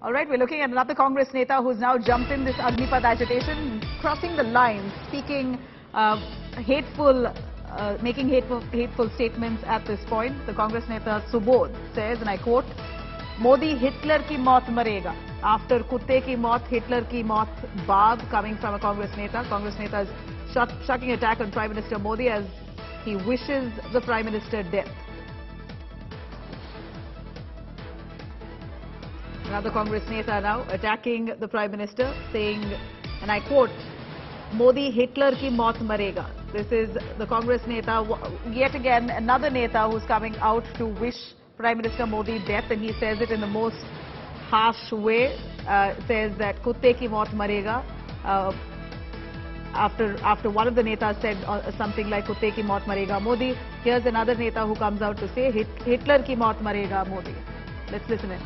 All right, we're looking at another Congress Neta who's now jumped in this Agnipath agitation, crossing the line, speaking making hateful statements at this point. The Congress Neta Subodh says, and I quote, "Modi Hitler ki maut marega." After kutte ki maut, Hitler ki maut baad, coming from a Congress Neta. Congress Neta is shocking attack on Prime Minister Modi as he wishes the Prime Minister death. Another Congress Neta now attacking the Prime Minister, saying, and I quote, "Modi Hitler ki maut marega." This is the Congress Neta, yet again another Neta who's coming out to wish Prime Minister Modi death, and he says it in the most harsh way. Says that kutte ki maut marega. After one of the Netas said something like kutte ki maut marega Modi, here's another Neta who comes out to say Hitler ki maut marega Modi. Let's listen in.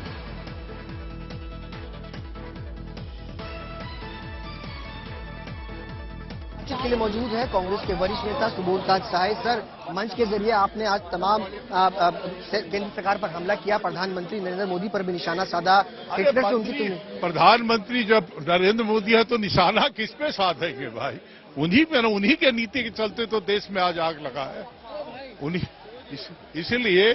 के लिए मौजूद है कांग्रेस के वरिष्ठ नेता Subodh Sai. Sir, मंच के जरिए आपने आज तमाम केंद्र सरकार पर हमला किया, प्रधानमंत्री नरेंद्र मोदी पर भी निशाना साधा। हिटलर से उनकी प्रधानमंत्री जब नरेंद्र मोदी है तो निशाना किस पे साधेंगे भाई? उन्हीं पे ना, उन्हीं के नीति के चलते तो देश में आज आग लगा है। इसलिए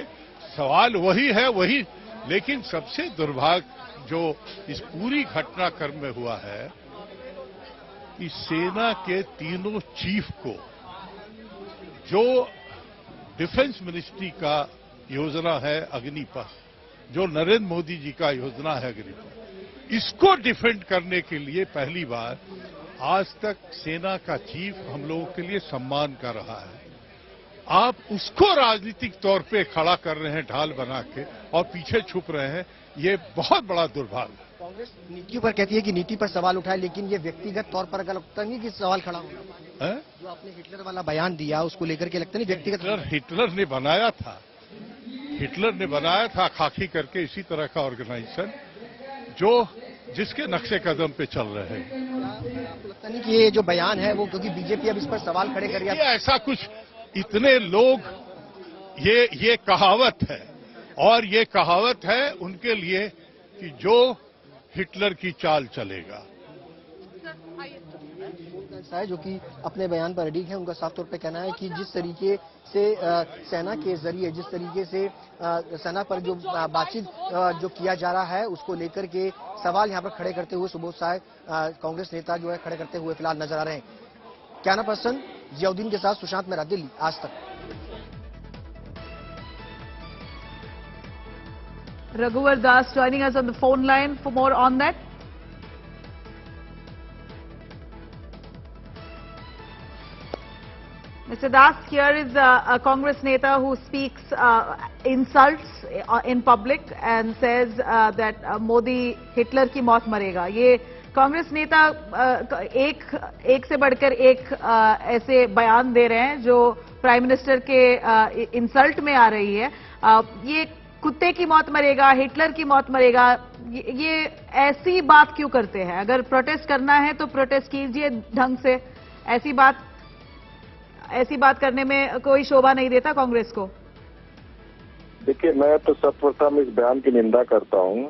सवाल वही है, वही। लेकिन सबसे दुर्भाग्य जो इस पूरी घटनाक्रम में हुआ है कि सेना के तीनों चीफ को जो डिफेंस मिनिस्ट्री का योजना है अग्निपथ, जो नरेंद्र मोदी जी का योजना है अग्निपथ, इसको डिफेंड करने के लिए पहली बार आज तक सेना का चीफ हम लोगों के लिए सम्मान कर रहा है। आप उसको राजनीतिक तौर पे खड़ा कर रहे हैं ढाल बना के और पीछे छुप रहे हैं, ये बहुत बड़ा दुर्भाग्य है। कांग्रेस नीतियों पर कहती है कि नीति पर सवाल उठाए, लेकिन ये व्यक्तिगत तौर पर अगर लगता नहीं कि सवाल खड़ा होगा है? जो आपने हिटलर वाला बयान दिया उसको लेकर के लगता नहीं व्यक्तिगत हिटलर ने बनाया था, हिटलर ने बनाया था खाकी करके इसी तरह का ऑर्गेनाइजेशन जो जिसके नक्शे कदम पे चल रहे हैं। आपको लगता नहीं कि ये जो बयान है वो, क्योंकि बीजेपी अब इस पर सवाल खड़े कर रही है? ऐसा कुछ इतने लोग, ये कहावत है, और ये कहावत है उनके लिए कि जो हिटलर की चाल चलेगा। जो कि अपने बयान पर अडिग है, उनका साफ तौर पे कहना है कि जिस तरीके से सेना के जरिए, जिस तरीके से सेना पर जो बातचीत जो किया जा रहा है उसको लेकर के सवाल यहां पर खड़े करते हुए सुबोध साय कांग्रेस नेता जो है खड़े करते हुए फिलहाल नजर आ रहे हैं। कैमरा पर्सन जियाउद्दीन के साथ सुशांत मेहरा, दिल्ली, आज तक। Raghuvar Das joining us on the phone line for more on that. Mr. Das, here is a Congress Neta who speaks insults in public and says that Modi Hitler की मौत मरेगा। ये कांग्रेस नेता एक से बढ़कर एक ऐसे बयान दे रहे हैं जो प्राइम मिनिस्टर के इंसल्ट में आ रही है। ये कुत्ते की मौत मरेगा, हिटलर की मौत मरेगा, ये ऐसी बात क्यों करते हैं? अगर प्रोटेस्ट करना है तो प्रोटेस्ट कीजिए ढंग से। ऐसी बात करने में कोई शोभा नहीं देता कांग्रेस को। देखिए, मैं तो सर्वप्रथम इस बयान की निंदा करता हूं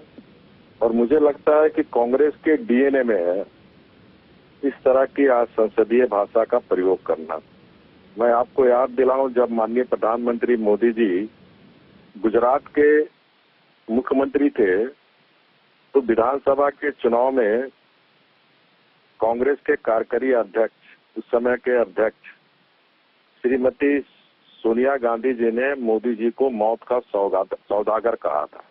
और मुझे लगता है कि कांग्रेस के डीएनए में है इस तरह की संसदीय भाषा का प्रयोग करना। मैं आपको याद दिलाऊं, जब माननीय प्रधानमंत्री मोदी जी गुजरात के मुख्यमंत्री थे तो विधानसभा के चुनाव में कांग्रेस के कार्यकारी अध्यक्ष, उस समय के अध्यक्ष श्रीमती सोनिया गांधी जी ने मोदी जी को मौत का सौदागर कहा था,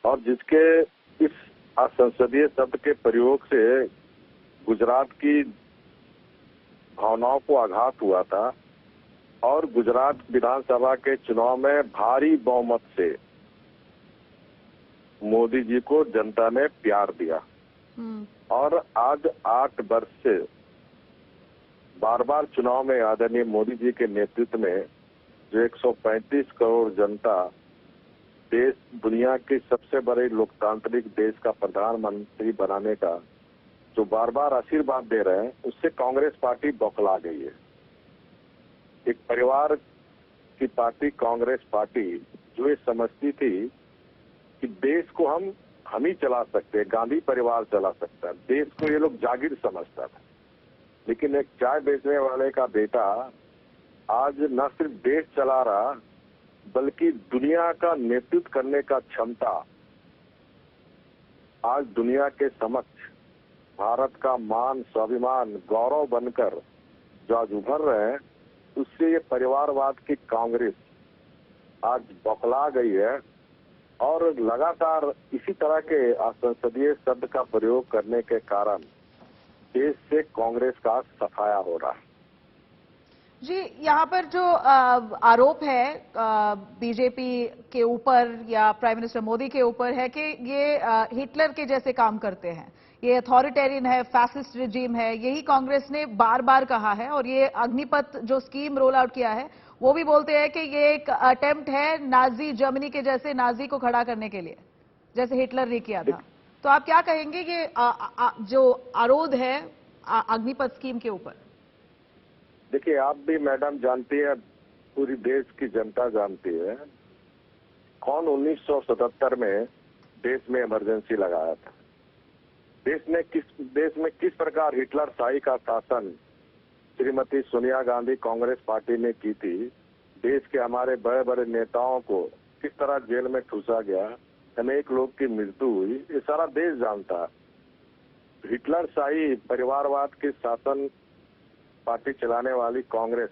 और जिसके इस असंसदीय शब्द के प्रयोग से गुजरात की भावनाओं को आघात हुआ था और गुजरात विधानसभा के चुनाव में भारी बहुमत से मोदी जी को जनता ने प्यार दिया। और आज 8 वर्ष से बार बार चुनाव में आदरणीय मोदी जी के नेतृत्व में जो 135 करोड़ जनता देश, दुनिया के सबसे बड़े लोकतांत्रिक देश का प्रधानमंत्री बनाने का जो बार बार आशीर्वाद दे रहे हैं, उससे कांग्रेस पार्टी बौखला गई है। एक परिवार की पार्टी कांग्रेस पार्टी जो ये समझती थी कि देश को हम हम ही चला सकते हैं, गांधी परिवार चला सकता है, देश को ये लोग जागीर समझता था। लेकिन एक चाय बेचने वाले का बेटा आज न सिर्फ देश चला रहा बल्कि दुनिया का नेतृत्व करने का क्षमता आज दुनिया के समक्ष भारत का मान, स्वाभिमान, गौरव बनकर जो आज उभर रहे हैं, उससे ये परिवारवाद की कांग्रेस आज बौखला गई है और लगातार इसी तरह के असंसदीय शब्द का प्रयोग करने के कारण देश से कांग्रेस का सफाया हो रहा है। जी, यहाँ पर जो आरोप है बीजेपी के ऊपर या प्राइम मिनिस्टर मोदी के ऊपर है कि ये हिटलर के जैसे काम करते हैं, ये अथॉरिटेरियन है, फैसिस्ट रिजीम है, यही कांग्रेस ने बार बार कहा है। और ये अग्निपथ जो स्कीम रोल आउट किया है वो भी बोलते हैं कि ये एक अटेम्प्ट है नाजी जर्मनी के जैसे नाजी को खड़ा करने के लिए, जैसे हिटलर ने किया था। तो आप क्या कहेंगे कि जो आरोप है अग्निपथ स्कीम के ऊपर? देखिए, आप भी मैडम जानती है, पूरी देश की जनता जानती है, कौन 1977 में देश में इमरजेंसी लगाया था। देश में किस प्रकार हिटलर शाही का शासन श्रीमती सोनिया गांधी कांग्रेस पार्टी ने की थी। देश के हमारे बड़े बड़े नेताओं को किस तरह जेल में ठूसा गया, अनेक लोग की मृत्यु हुई, ये सारा देश जानता है। हिटलर शाही परिवारवाद के शासन पार्टी चलाने वाली कांग्रेस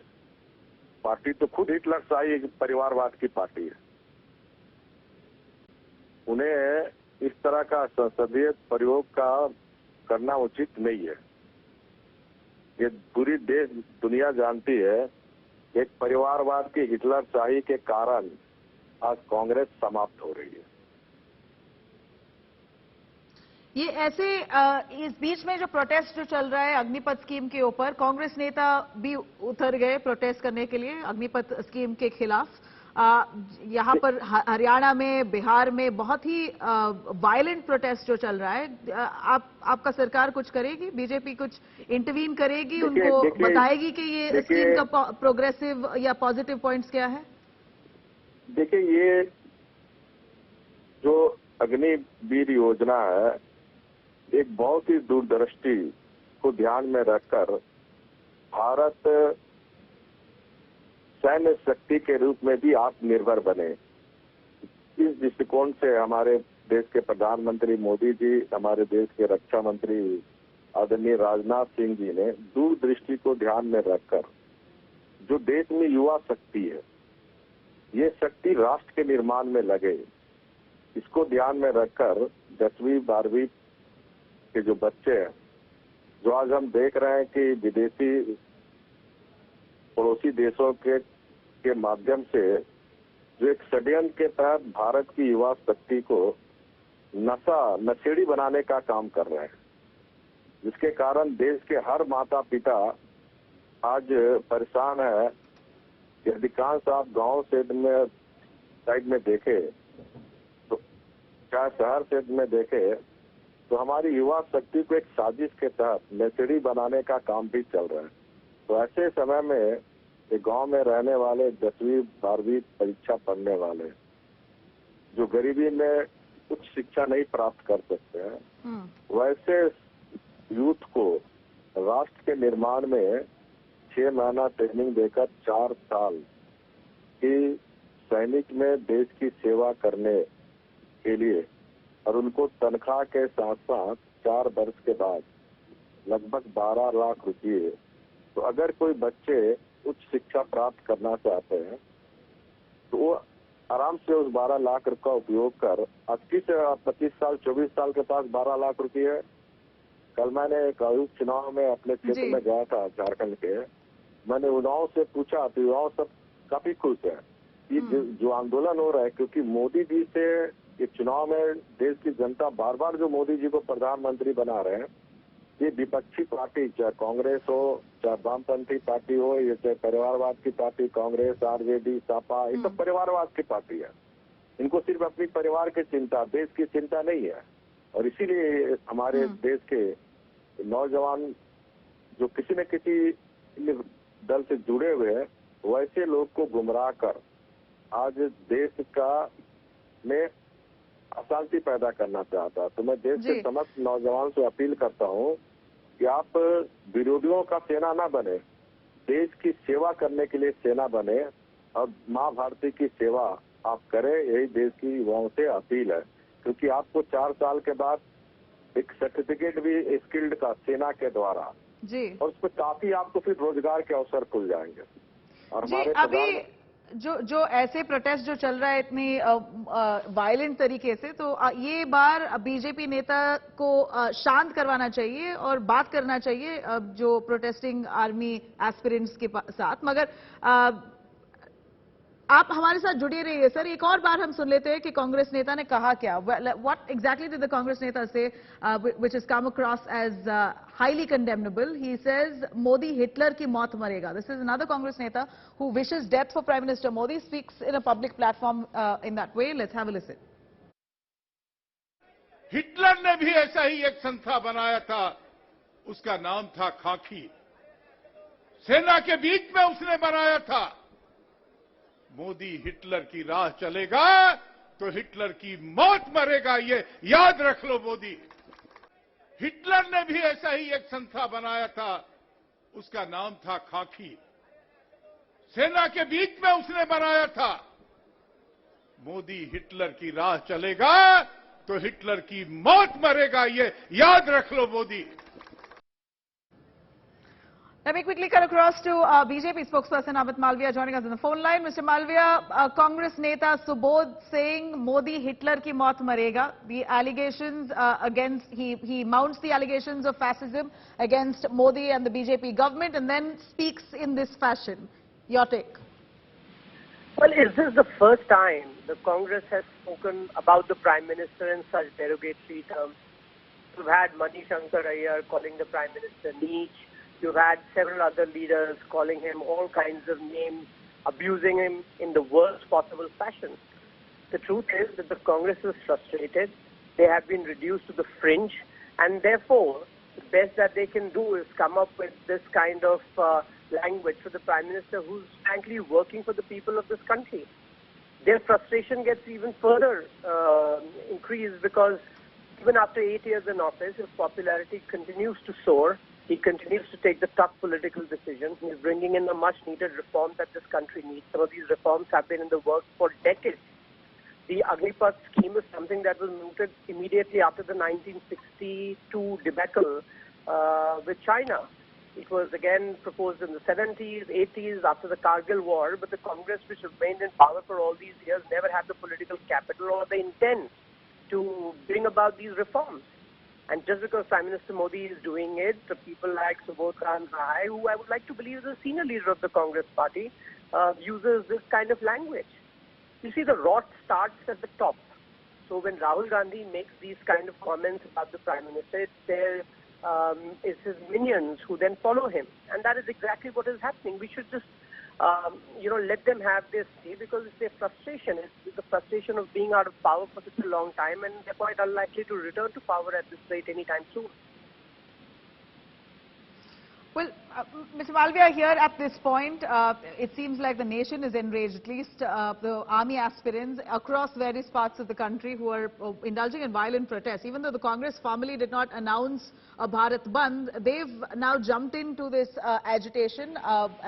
पार्टी तो खुद हिटलर शाही परिवारवाद की पार्टी है। उन्हें इस तरह का संसदीय प्रयोग का करना उचित नहीं है। ये पूरी देश दुनिया जानती है, एक परिवारवाद की हिटलर शाही के कारण आज कांग्रेस समाप्त हो रही है। ये ऐसे इस बीच में जो प्रोटेस्ट जो चल रहा है अग्निपथ स्कीम के ऊपर, कांग्रेस नेता भी उतर गए प्रोटेस्ट करने के लिए अग्निपथ स्कीम के खिलाफ। यहाँ पर हरियाणा में, बिहार में बहुत ही वायलेंट प्रोटेस्ट जो चल रहा है। आपका सरकार कुछ करेगी? बीजेपी कुछ इंटरवीन करेगी? उनको बताएगी कि ये स्कीम का प्रोग्रेसिव या पॉजिटिव पॉइंट्स क्या है? देखिए, ये जो अग्निवीर योजना है एक बहुत ही दूरदृष्टि को ध्यान में रखकर भारत सैन्य शक्ति के रूप में भी आत्मनिर्भर बने, इस दृष्टिकोण से हमारे देश के प्रधानमंत्री मोदी जी, हमारे देश के रक्षा मंत्री आदरणीय राजनाथ सिंह जी ने दूरदृष्टि को ध्यान में रखकर जो देश में युवा शक्ति है, ये शक्ति राष्ट्र के निर्माण में लगे, इसको ध्यान में रखकर 10वीं 12वीं के जो बच्चे हैं, जो आज हम देख रहे हैं कि विदेशी पड़ोसी देशों के माध्यम से जो एक षड्यंत्र के तहत भारत की युवा शक्ति को नशेड़ी बनाने का काम कर रहे हैं, जिसके कारण देश के हर माता पिता आज परेशान है। कि अधिकांश आप गांव साइड में देखे तो चाहे शहर क्षेत्र में देखे तो हमारी युवा शक्ति को एक साजिश के तहत नशेड़ी बनाने का काम भी चल रहा है। तो ऐसे समय में ये गांव में रहने वाले 10वीं 12वीं परीक्षा पढ़ने वाले जो गरीबी में उच्च शिक्षा नहीं प्राप्त कर सकते हैं, वैसे यूथ को राष्ट्र के निर्माण में 6 महीना ट्रेनिंग देकर 4 साल की सैनिक में देश की सेवा करने के लिए और उनको तनख्वाह के साथ साथ 4 वर्ष के बाद लगभग 12 लाख रुपये। तो अगर कोई बच्चे उच्च शिक्षा प्राप्त करना चाहते हैं तो वो आराम से उस 12 लाख का उपयोग कर, आज किस 25 साल 24 साल के पास 12 लाख रुपये है। कल मैंने एक आयुक्त चुनाव में अपने क्षेत्र में गया था झारखंड के, मैंने युवाओं से पूछा तो युवाओं सब काफी खुश है। ये जो आंदोलन हो रहा है, क्योंकि मोदी जी से ये चुनाव में देश की जनता बार बार जो मोदी जी को प्रधानमंत्री बना रहे हैं, ये विपक्षी पार्टी चाहे कांग्रेस हो, चाहे वामपंथी पार्टी हो, ये चाहे परिवारवाद की पार्टी कांग्रेस, आरजेडी, सपा, ये सब परिवारवाद की पार्टी है। इनको सिर्फ अपनी परिवार की चिंता, देश की चिंता नहीं है। और इसीलिए हमारे देश के नौजवान जो किसी न किसी दल से जुड़े हुए हैं, वैसे लोग को गुमराह कर आज देश का में अशांति पैदा करना चाहता है। तो मैं देश जी। के समस्त नौजवान से अपील करता हूं कि आप विरोधियों का सेना ना बने, देश की सेवा करने के लिए सेना बने और माँ भारती की सेवा आप करें, यही देश की युवाओं से अपील है। क्योंकि आपको 4 साल के बाद एक सर्टिफिकेट भी स्किल्ड का सेना के द्वारा, जी और उस पर काफी आपको फिर रोजगार के अवसर खुल जाएंगे। और जी हमारे अभी जो ऐसे प्रोटेस्ट जो चल रहा है इतनी वायलेंट तरीके से, तो ये बार बीजेपी नेता को शांत करवाना चाहिए और बात करना चाहिए जो प्रोटेस्टिंग आर्मी एस्पिरेंट्स के साथ। मगर आप हमारे साथ जुड़े रहिए सर। एक और बार हम सुन लेते हैं कि कांग्रेस नेता ने कहा क्या। What exactly did the Congress नेता say which is come across as highly condemnable. He says Modi Hitler की मौत मरेगा। दिस इज अनदर कांग्रेस नेता who wishes death for prime minister Modi, speaks in a public platform in that way. Let's have a listen. Hitler ने भी ऐसा ही एक संस्था बनाया था, उसका नाम था खाकी। सेना के बीच में उसने बनाया था। मोदी हिटलर की राह चलेगा तो हिटलर की मौत मरेगा, ये याद रख लो मोदी। हिटलर ने भी ऐसा ही एक संस्था बनाया था, उसका नाम था खाकी। सेना के बीच में उसने बनाया था। मोदी हिटलर की राह चलेगा तो हिटलर की मौत मरेगा, ये याद रख लो Modi. Let me quickly cut across to BJP spokesperson Amit Malviya joining us on the phone line. Mr. Malviya, Congress Neta Subodh saying Modi Hitler ki maut marega. The allegations he mounts the allegations of fascism against Modi and the BJP government and then speaks in this fashion. Your take? Well, is this the first time the Congress has spoken about the Prime Minister in such derogatory terms? You've had Manishankar Iyer calling the Prime Minister Neech. You've had several other leaders calling him all kinds of names, abusing him in the worst possible fashion. The truth is that the Congress is frustrated. They have been reduced to the fringe, and therefore, the best that they can do is come up with this kind of language for the Prime Minister, who's frankly working for the people of this country. Their frustration gets even further increased because even after 8 years in office, his popularity continues to soar. He continues to take the tough political decisions. He's bringing in the much-needed reforms that this country needs. Some of these reforms have been in the works for decades. The Agnipath scheme is something that was mooted immediately after the 1962 debacle with China. It was again proposed in the 70s, 80s, after the Kargil war, but the Congress, which remained in power for all these years, never had the political capital or the intent to bring about these reforms. And just because Prime Minister Modi is doing it, the people like Subodh Khan Rai, who I would like to believe is a senior leader of the Congress party, uses this kind of language. You see, the rot starts at the top. So when Rahul Gandhi makes these kind of comments about the Prime Minister, it's his minions who then follow him. And that is exactly what is happening. We should just let them have their say, because it's their frustration. It's the frustration of being out of power for such a long time, and they're quite unlikely to return to power at this rate anytime soon. Well, Mr. Malviya, here at this point, it seems like the nation is enraged, at least the army aspirants across various parts of the country who are indulging in violent protests. Even though the Congress formally did not announce a Bharat Bandh, they've now jumped into this agitation,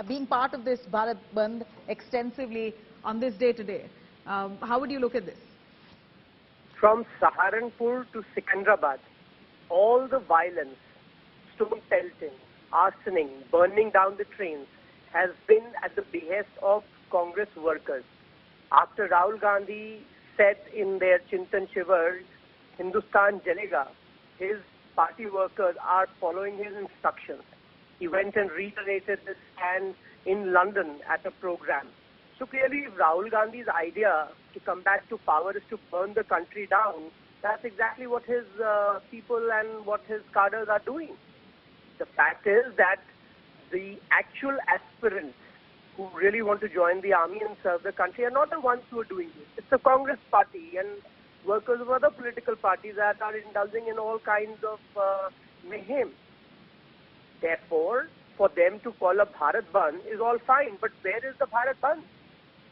being part of this Bharat Bandh extensively on this day today. How would you look at this? From Saharanpur to Secunderabad, all the violence, stone pelting, arsoning, burning down the trains has been at the behest of Congress workers. After Rahul Gandhi said in their Chintan Shivar, Hindustan Jalega, his party workers are following his instructions. He went and reiterated this stand in London at a program. So clearly, if Rahul Gandhi's idea to come back to power is to burn the country down, that's exactly what his people and what his cadres are doing. The fact is that the actual aspirants who really want to join the army and serve the country are not the ones who are doing this. It's the Congress party and workers of other political parties that are indulging in all kinds of mayhem. Therefore, for them to call a Bharat Bandh is all fine, but where is the Bharat Bandh?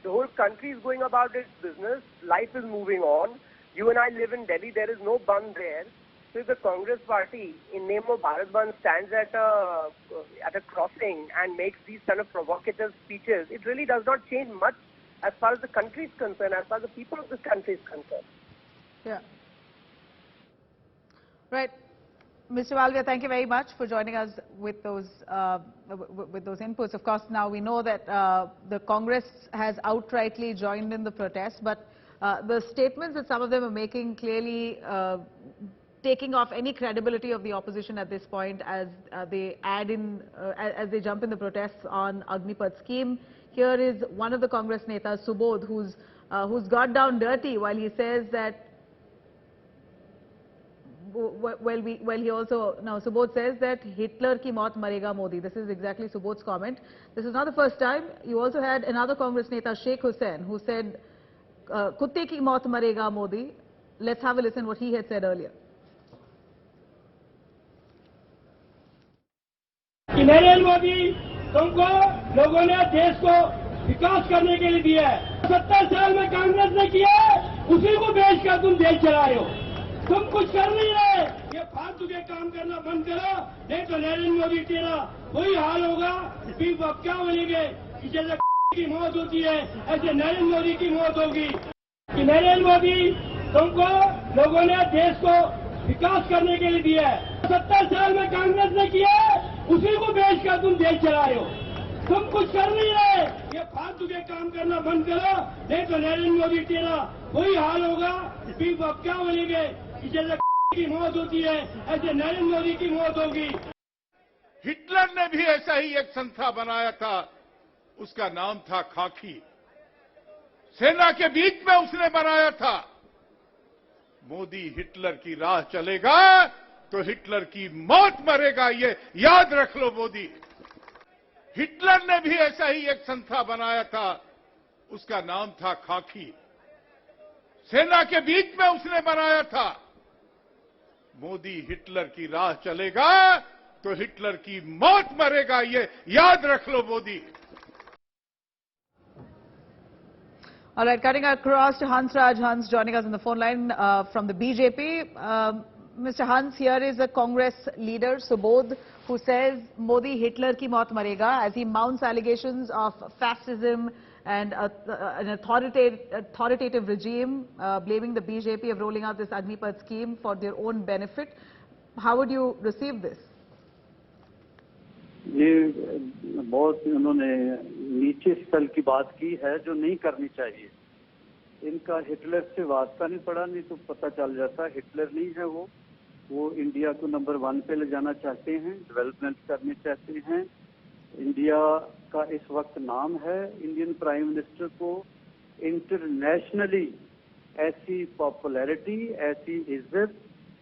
The whole country is going about its business. Life is moving on. You and I live in Delhi. There is no Bandh there. So if the Congress party, in name of Bharat Bandh, stands at a crossing and makes these kind of provocative speeches, it really does not change much as far as the country is concerned, as far as the people of this country is concerned. Yeah. Right. Mr. Walvia, thank you very much for joining us with those inputs. Of course, now we know that the Congress has outrightly joined in the protest, but the statements that some of them are making clearly taking off any credibility of the opposition at this point as they add in, as they jump in the protests on Agnipath scheme. Here is one of the Congress netas, Subodh, who's got down dirty while he says that. Subodh says that Hitler ki maut marega Modi. This is exactly Subodh's comment. This is not the first time. You also had another Congress neta, Sheikh Hussain, who said, Kutte ki maut marega Modi. Let's have a listen what he had said earlier. Narendra Modi तुमको लोगों ने देश को विकास करने के लिए दिया है। 70 साल में कांग्रेस ने किया है, उसी को बेचकर तुम देश चला रहे हो। तुम कुछ कर नहीं रहे। ये फालतू के काम करना बंद करो, नहीं तो नरेंद्र मोदी तेरा वही हाल होगा। फिर अब क्या बोलेंगे कि जैसे की मौत होती है ऐसे नरेंद्र मोदी की मौत होगी। कि नरेंद्र मोदी तुमको लोगों ने देश को विकास करने के लिए दिया है। 70 साल में कांग्रेस ने किया है, उसी को बेचकर तुम देश चला रहे हो। तुम कुछ कर नहीं रहे। ये फालतू के काम करना बंद करो, नहीं तो नरेंद्र मोदी तेरा वही हाल होगा। फिर अब क्या बोलेंगे कि जैसे की मौत होती है ऐसे नरेंद्र मोदी की मौत होगी। हिटलर ने भी ऐसा ही एक संस्था बनाया था, उसका नाम था खाकी। सेना के बीच में उसने बनाया था। मोदी हिटलर की राह चलेगा तो हिटलर की मौत मरेगा, ये याद रख लो मोदी। हिटलर ने भी ऐसा ही एक संस्था बनाया था, उसका नाम था खाकी। सेना के बीच में उसने बनाया था। मोदी हिटलर की राह चलेगा तो हिटलर की मौत मरेगा, ये याद रख लो Modi. All right, cutting across to Hans Raj. Hans joining us on the phone line from the BJP. Mr. Hans, here is a Congress leader, Subodh, who says Modi Hitler ki maut marega as he mounts allegations of fascism and an authoritative regime, blaming the BJP of rolling out this Agnipath scheme for their own benefit. How would you receive this? ये बहुत उन्होंने नीचे स्तर की बात की है जो नहीं करनी चाहिए। इनका हिटलर से वास्ता नहीं पड़ा, नहीं तो पता चल जाता। हिटलर नहीं है वो इंडिया को नंबर 1 पे ले जाना चाहते हैं, डेवलपमेंट करने चाहते हैं। इंडिया का इस वक्त नाम है, इंडियन प्राइम मिनिस्टर को इंटरनेशनली ऐसी पॉपुलैरिटी, ऐसी इज्जत,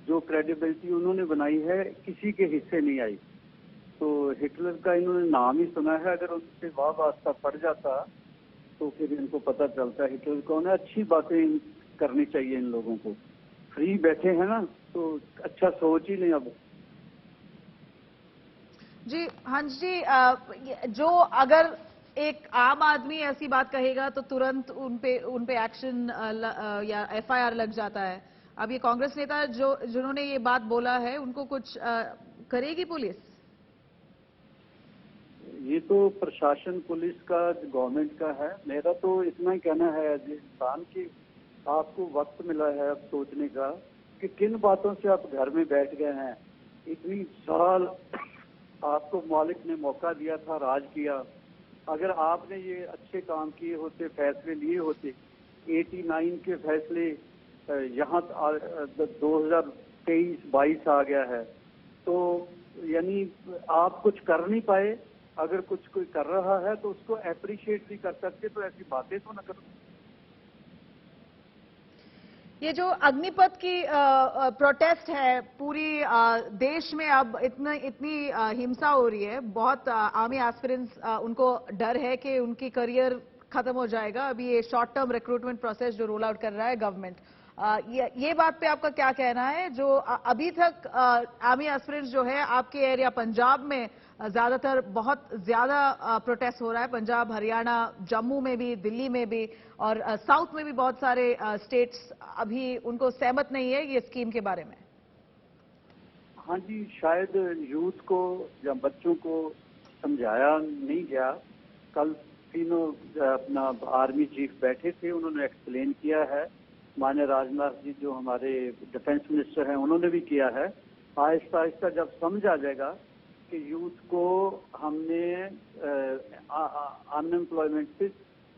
जो क्रेडिबिलिटी उन्होंने बनाई है, किसी के हिस्से नहीं आई। तो हिटलर का इन्होंने नाम ही सुना है, अगर उनसे वाह वास्ता पड़ जाता तो फिर इनको पता चलता हिटलर कौन है। अच्छी बातें करनी चाहिए इन लोगों को। फ्री बैठे हैं ना, तो अच्छा सोच ही नहीं। अब जी हंस जी, जो अगर एक आम आदमी ऐसी बात कहेगा तो तुरंत उन पे एक्शन या FIR लग जाता है। अब ये कांग्रेस नेता जिन्होंने ये बात बोला है, उनको कुछ करेगी पुलिस? ये तो प्रशासन, पुलिस का, गवर्नमेंट का है। मेरा तो इतना ही कहना है इंसान की आपको वक्त मिला है अब सोचने का कि किन बातों से आप घर में बैठ गए हैं। इतनी साल आपको मालिक ने मौका दिया था, राज किया। अगर आपने ये अच्छे काम किए होते, फैसले लिए होते, 89 के फैसले यहाँ 2023-22 आ गया है, तो यानी आप कुछ कर नहीं पाए। अगर कुछ कोई कर रहा है तो उसको एप्रिशिएट भी कर सकते, तो ऐसी बातें तो न करो। ये जो अग्निपथ की प्रोटेस्ट है, पूरी देश में अब इतनी हिंसा हो रही है। बहुत आर्मी एस्पिरेंट्स, उनको डर है कि उनकी करियर खत्म हो जाएगा। अभी ये शॉर्ट टर्म रिक्रूटमेंट प्रोसेस जो रोल आउट कर रहा है गवर्नमेंट, ये बात पे आपका क्या कहना है? जो अभी तक आर्मी एस्पिरेंट्स जो है आपके एरिया पंजाब में ज्यादातर बहुत ज्यादा प्रोटेस्ट हो रहा है, पंजाब, हरियाणा, जम्मू में भी, दिल्ली में भी और साउथ में भी बहुत सारे स्टेट्स अभी उनको सहमत नहीं है ये स्कीम के बारे में। हाँ जी, शायद यूथ को या बच्चों को समझाया नहीं गया। कल तीनों अपना आर्मी चीफ बैठे थे, उन्होंने एक्सप्लेन किया है। माननीय राजनाथ जी जो हमारे डिफेंस मिनिस्टर हैं उन्होंने भी किया है। आहिस्ता आहिस्ता जब समझ आ जाएगा कि यूथ को हमने अनएम्प्लॉयमेंट से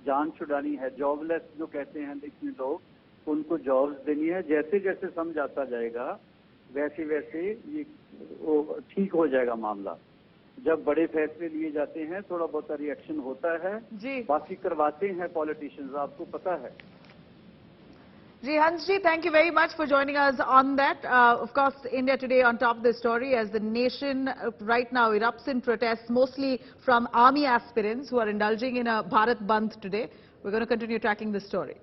जान छुड़ानी है, जॉबलेस जो कहते हैं इतने लोग, उनको जॉब्स देनी है, जैसे जैसे समझ आता जाएगा वैसे वैसे ये ठीक हो जाएगा मामला। जब बड़े फैसले लिए जाते हैं थोड़ा बहुत रिएक्शन होता है जी, बाकी करवाते हैं पॉलिटिशियंस, आपको पता है। जी, Hans ji, thank you very much for joining us on that. Of course, India today on top of the story as the nation right now erupts in protests, mostly from army aspirants who are indulging in a Bharat Bandh today. We're going to continue tracking this story.